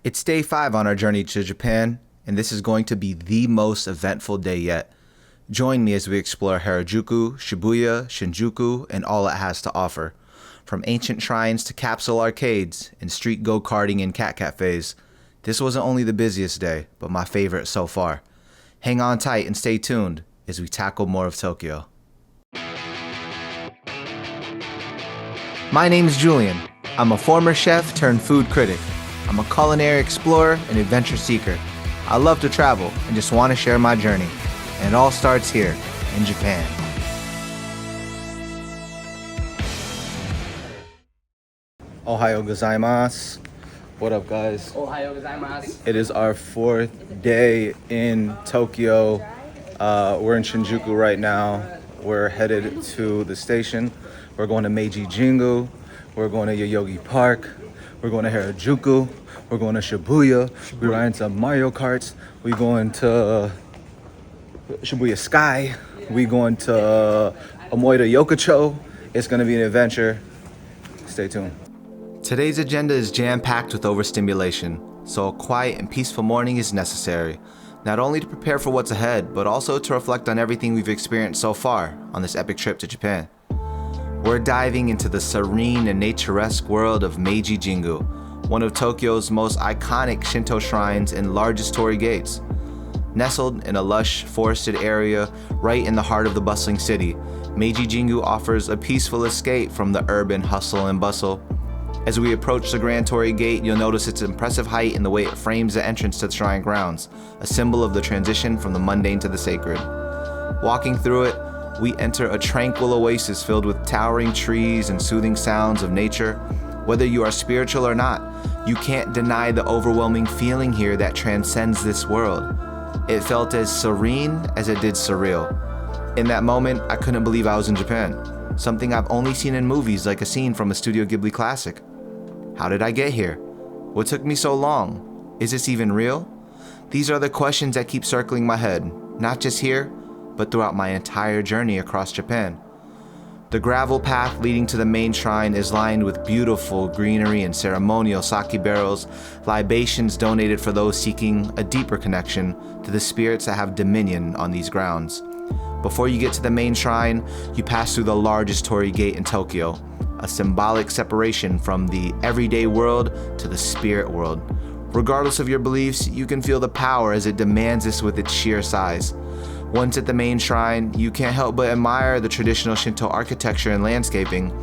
It's day 5 on our journey to Japan, and this is going to be the most eventful day yet. Join me as we explore Harajuku, Shibuya, Shinjuku, and all it has to offer. From ancient shrines to capsule arcades and street go-karting and cat cafes, this wasn't only the busiest day, but my favorite so far. Hang on tight and stay tuned as we tackle more of Tokyo. My name's Julian. I'm a former chef turned food critic. I'm a culinary explorer and adventure seeker. I love to travel and just want to share my journey. And it all starts here in Japan. Ohayo gozaimasu. What up, guys? Ohayo gozaimasu. It is our 4th day in Tokyo. We're in Shinjuku right now. We're headed to the station. We're going to Meiji Jingu. We're going to Yoyogi Park. We're going to Harajuku. We're going to Shibuya. We're riding some Mario Karts. We're going to Shibuya Sky. We're going to Omoide Yokocho. It's going to be an adventure. Stay tuned. Today's agenda is jam-packed with overstimulation, so a quiet and peaceful morning is necessary, not only to prepare for what's ahead, but also to reflect on everything we've experienced so far on this epic trip to Japan. We're diving into the serene and naturesque world of Meiji Jingu, one of Tokyo's most iconic Shinto shrines and largest torii gates. Nestled in a lush, forested area right in the heart of the bustling city, Meiji Jingu offers a peaceful escape from the urban hustle and bustle. As we approach the Grand Torii Gate, you'll notice its impressive height and the way it frames the entrance to the shrine grounds, a symbol of the transition from the mundane to the sacred. Walking through it, we enter a tranquil oasis filled with towering trees and soothing sounds of nature. Whether you are spiritual or not, you can't deny the overwhelming feeling here that transcends this world. It felt as serene as it did surreal. In that moment, I couldn't believe I was in Japan, something I've only seen in movies like a scene from a Studio Ghibli classic. How did I get here? What took me so long? Is this even real? These are the questions that keep circling my head, not just here, but throughout my entire journey across Japan. The gravel path leading to the main shrine is lined with beautiful greenery and ceremonial sake barrels, libations donated for those seeking a deeper connection to the spirits that have dominion on these grounds. Before you get to the main shrine, you pass through the largest torii gate in Tokyo, a symbolic separation from the everyday world to the spirit world. Regardless of your beliefs, you can feel the power as it demands this with its sheer size. Once at the main shrine, you can't help but admire the traditional Shinto architecture and landscaping.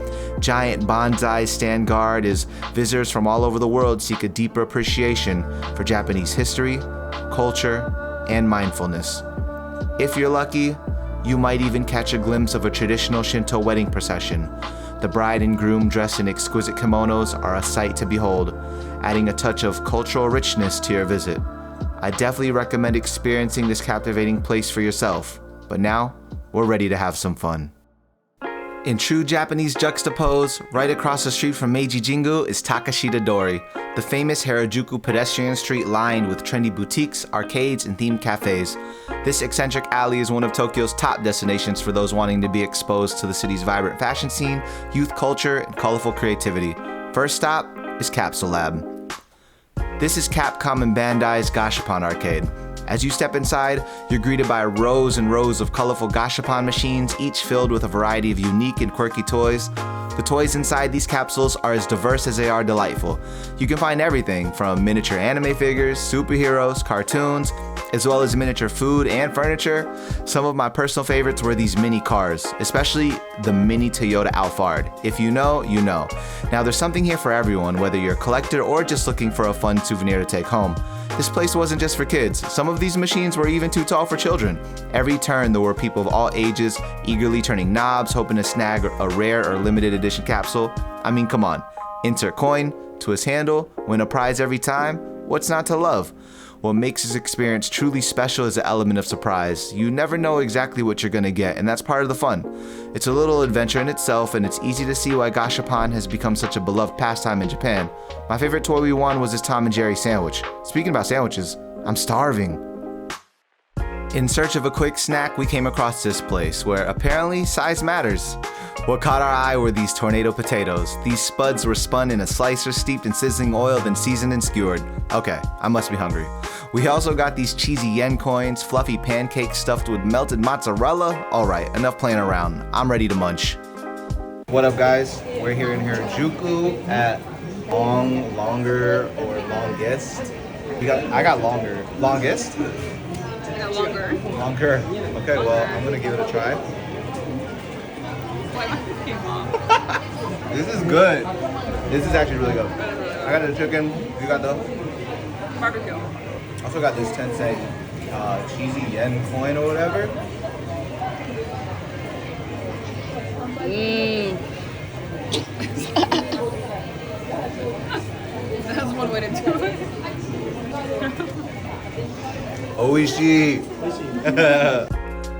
Giant bonsais stand guard as visitors from all over the world seek a deeper appreciation for Japanese history, culture, and mindfulness. If you're lucky, you might even catch a glimpse of a traditional Shinto wedding procession. The bride and groom dressed in exquisite kimonos are a sight to behold, adding a touch of cultural richness to your visit. I definitely recommend experiencing this captivating place for yourself, but now we're ready to have some fun. In true Japanese juxtapose, right across the street from Meiji Jingu is Takeshita Dori, the famous Harajuku pedestrian street lined with trendy boutiques, arcades, and themed cafes. This eccentric alley is one of Tokyo's top destinations for those wanting to be exposed to the city's vibrant fashion scene, youth culture, and colorful creativity. First stop is Capsule Lab. This is Capcom and Bandai's Gashapon arcade. As you step inside, you're greeted by rows and rows of colorful Gashapon machines, each filled with a variety of unique and quirky toys. The toys inside these capsules are as diverse as they are delightful. You can find everything from miniature anime figures, superheroes, cartoons, as well as miniature food and furniture. Some of my personal favorites were these mini cars, especially the mini Toyota Alphard. If you know, you know. Now there's something here for everyone, whether you're a collector or just looking for a fun souvenir to take home. This place wasn't just for kids. Some of these machines were even too tall for children. Every turn there were people of all ages eagerly turning knobs, hoping to snag a rare or limited edition capsule. I mean, come on. Insert coin, twist handle, win a prize every time. What's not to love? What makes this experience truly special is the element of surprise. You never know exactly what you're gonna get, and that's part of the fun. It's a little adventure in itself, and it's easy to see why Gashapon has become such a beloved pastime in Japan. My favorite toy we won was this Tom and Jerry sandwich. Speaking about sandwiches, I'm starving. In search of a quick snack, we came across this place where apparently size matters. What caught our eye were these tornado potatoes. These spuds were spun in a slicer, steeped in sizzling oil, then seasoned and skewered. Okay, I must be hungry. We also got these cheesy yen coins, fluffy pancakes stuffed with melted mozzarella. Alright, enough playing around. I'm ready to munch. What up, guys? We're here in Harajuku at Longer or Longest. I got longer. Longest? I got longer. Longer. Okay, well, I'm gonna give it a try. Why am I looking long? This is good. This is actually really good. I got the chicken. You got the Barbecue. also got this tensei cheesy yen coin or whatever. That's one way to do it. Oishi.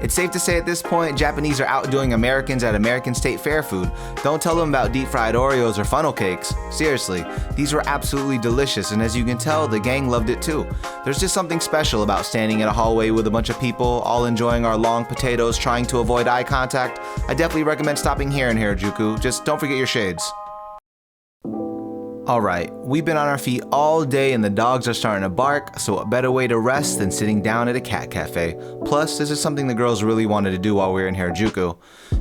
It's safe to say at this point, Japanese are outdoing Americans at American State Fair food. Don't tell them about deep fried Oreos or funnel cakes. Seriously, these were absolutely delicious, and as you can tell, the gang loved it too. There's just something special about standing in a hallway with a bunch of people, all enjoying our long potatoes, trying to avoid eye contact. I definitely recommend stopping here in Harajuku. Just don't forget your shades. Alright, we've been on our feet all day and the dogs are starting to bark, so what better way to rest than sitting down at a cat cafe. Plus, this is something the girls really wanted to do while we were in Harajuku.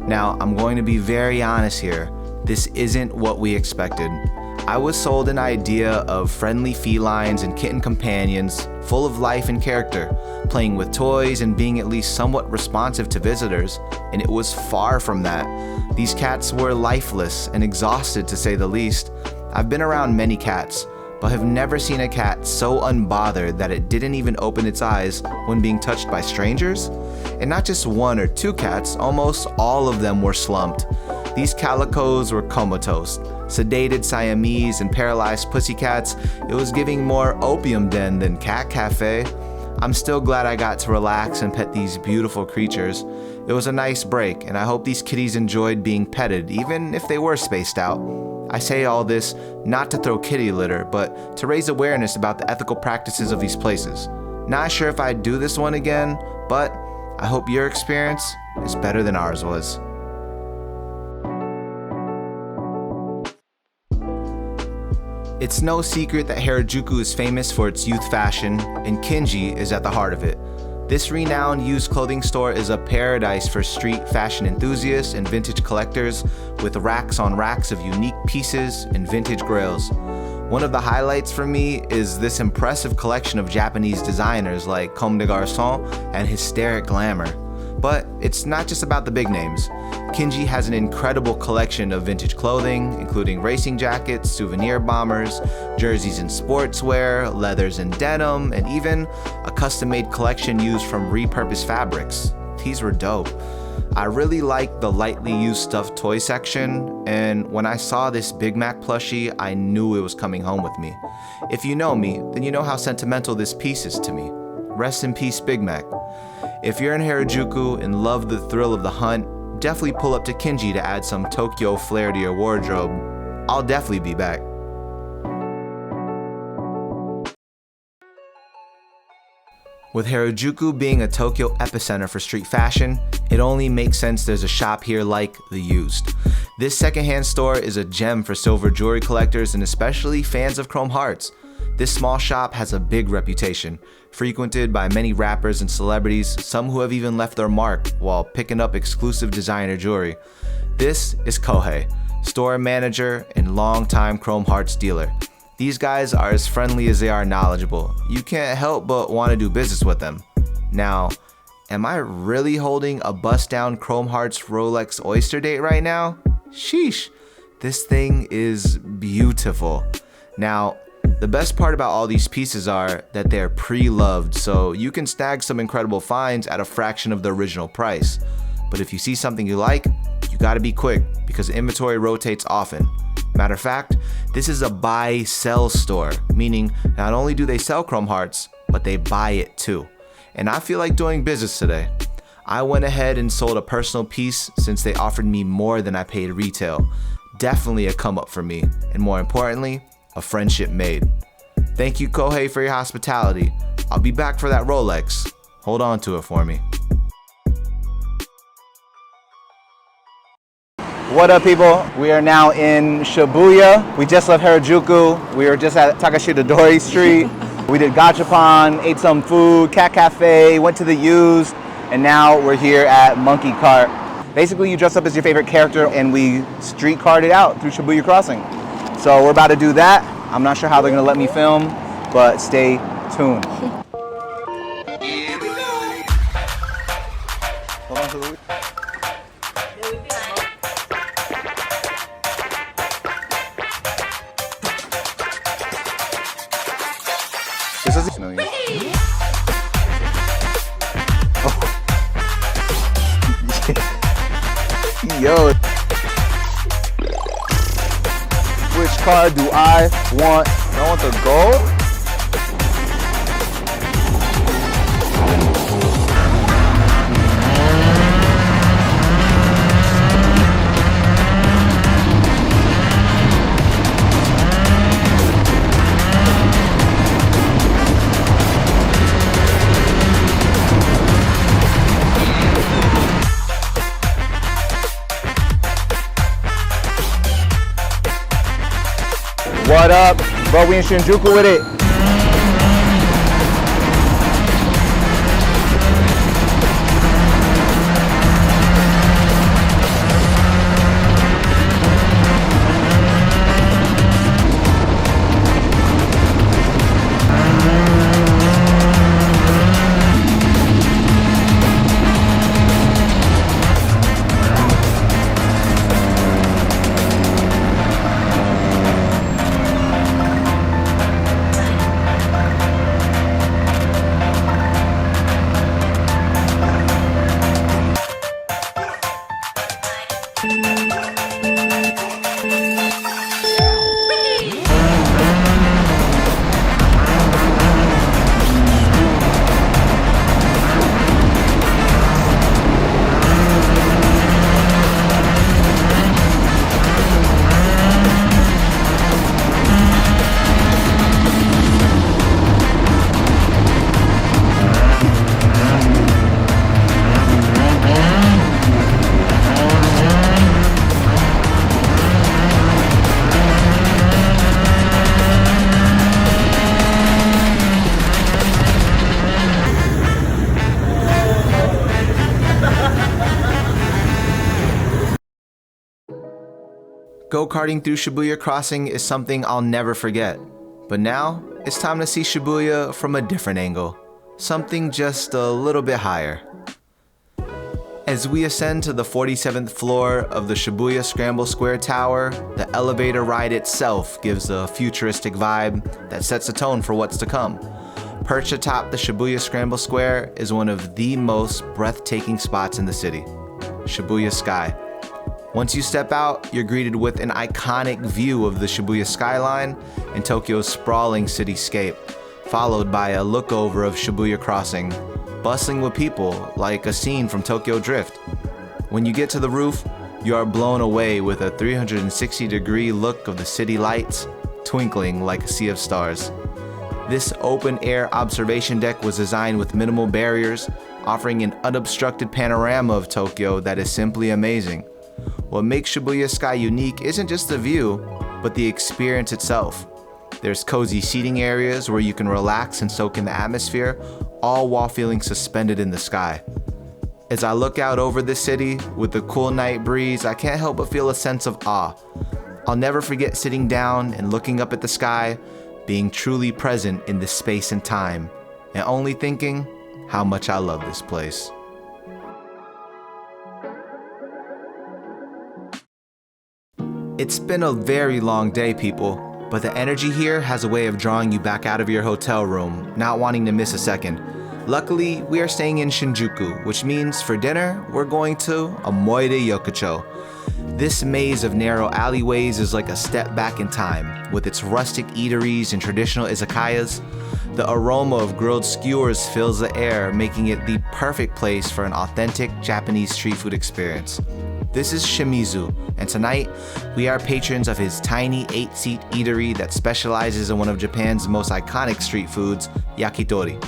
Now, I'm going to be very honest here. This isn't what we expected. I was sold an idea of friendly felines and kitten companions, full of life and character, playing with toys and being at least somewhat responsive to visitors, and it was far from that. These cats were lifeless and exhausted, to say the least. I've been around many cats, but have never seen a cat so unbothered that it didn't even open its eyes when being touched by strangers. And not just one or two cats, almost all of them were slumped. These calicos were comatose, sedated Siamese and paralyzed pussycats. It was giving more opium den than cat cafe. I'm still glad I got to relax and pet these beautiful creatures. It was a nice break, and I hope these kitties enjoyed being petted, even if they were spaced out. I say all this not to throw kitty litter, but to raise awareness about the ethical practices of these places. Not sure if I'd do this one again, but I hope your experience is better than ours was. It's no secret that Harajuku is famous for its youth fashion, and Kinji is at the heart of it. This renowned used clothing store is a paradise for street fashion enthusiasts and vintage collectors, with racks on racks of unique pieces and vintage grails. One of the highlights for me is this impressive collection of Japanese designers like Comme des Garçons and Hysteric Glamour. But it's not just about the big names. Kinji has an incredible collection of vintage clothing, including racing jackets, souvenir bombers, jerseys and sportswear, leathers and denim, and even a custom-made collection used from repurposed fabrics. These were dope. I really liked the lightly used stuffed toy section, and when I saw this Big Mac plushie, I knew it was coming home with me. If you know me, then you know how sentimental this piece is to me. Rest in peace, Big Mac. If you're in Harajuku and love the thrill of the hunt, definitely pull up to Kinji to add some Tokyo flair to your wardrobe. I'll definitely be back. With Harajuku being a Tokyo epicenter for street fashion, it only makes sense there's a shop here like The Used. This secondhand store is a gem for silver jewelry collectors and especially fans of chrome hearts. This small shop has a big reputation, frequented by many rappers and celebrities, some who have even left their mark while picking up exclusive designer jewelry. This is Kohei, store manager and longtime chrome hearts dealer. These guys are as friendly as they are knowledgeable. You can't help but want to do business with them. Now, am I really holding a bust-down chrome hearts Rolex Oyster date right now? Sheesh, this thing is beautiful. Now, the best part about all these pieces are that they're pre-loved, so you can snag some incredible finds at a fraction of the original price. But if you see something you like, you gotta be quick because inventory rotates often. Matter of fact, this is a buy-sell store, meaning not only do they sell chrome hearts, but they buy it too. And I feel like doing business today. I went ahead and sold a personal piece since they offered me more than I paid retail. Definitely a come up for me, and more importantly, a friendship made. Thank you, Kohei, for your hospitality. I'll be back for that Rolex. Hold on to it for me. What up, people? We are now in Shibuya. We just left Harajuku. We were just at Takeshita Dori Street. We did gachapon, ate some food, cat cafe, went to the U's, and now we're here at Monkey Kart. Basically, you dress up as your favorite character and we street carted out through Shibuya Crossing. So we're about to do that. I'm not sure how they're gonna let me film, but stay tuned. Hold on to the Yo. Which car do I want? I want the gold? What up? Bro, we in Shinjuku with it. Go-karting through Shibuya Crossing is something I'll never forget. But now, it's time to see Shibuya from a different angle. Something just a little bit higher. As we ascend to the 47th floor of the Shibuya Scramble Square Tower, the elevator ride itself gives a futuristic vibe that sets a tone for what's to come. Perched atop the Shibuya Scramble Square is one of the most breathtaking spots in the city, Shibuya Sky. Once you step out, you're greeted with an iconic view of the Shibuya skyline and Tokyo's sprawling cityscape, followed by a lookover of Shibuya Crossing, bustling with people like a scene from Tokyo Drift. When you get to the roof, you are blown away with a 360-degree look of the city lights, twinkling like a sea of stars. This open-air observation deck was designed with minimal barriers, offering an unobstructed panorama of Tokyo that is simply amazing. What makes Shibuya Sky unique isn't just the view, but the experience itself. There's cozy seating areas where you can relax and soak in the atmosphere, all while feeling suspended in the sky. As I look out over the city with the cool night breeze, I can't help but feel a sense of awe. I'll never forget sitting down and looking up at the sky, being truly present in this space and time, and only thinking how much I love this place. It's been a very long day, people, but the energy here has a way of drawing you back out of your hotel room, not wanting to miss a second. Luckily, we are staying in Shinjuku, which means for dinner, we're going to Omoide Yokocho. This maze of narrow alleyways is like a step back in time, with its rustic eateries and traditional izakayas. The aroma of grilled skewers fills the air, making it the perfect place for an authentic Japanese street food experience. This is Shimizu, and tonight, we are patrons of his tiny 8-seat eatery that specializes in one of Japan's most iconic street foods, Yakitori.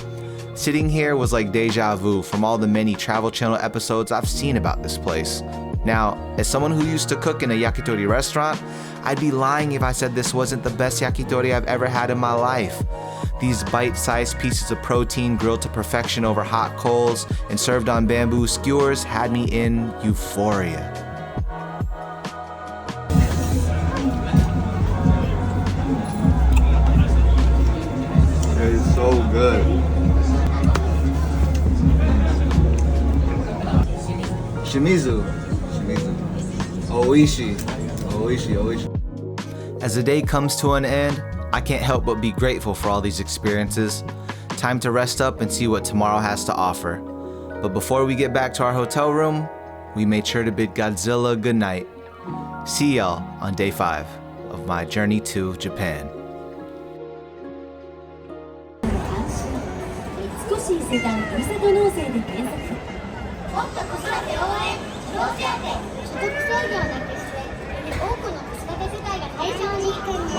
Sitting here was like deja vu from all the many Travel Channel episodes I've seen about this place. Now, as someone who used to cook in a yakitori restaurant, I'd be lying if I said this wasn't the best yakitori I've ever had in my life. These bite-sized pieces of protein grilled to perfection over hot coals and served on bamboo skewers had me in euphoria. It is so good. Shimizu. Oishi. As the day comes to an end, I can't help but be grateful for all these experiences. Time to rest up and see what tomorrow has to offer. But before we get back to our hotel room, we made sure to bid Godzilla good night. See y'all on day 5 of my journey to Japan. 美しい世代ふるさと納税で検索。もっと子育て応援、児童手当、所得制限をなくして、多くの子育て世帯が対象に。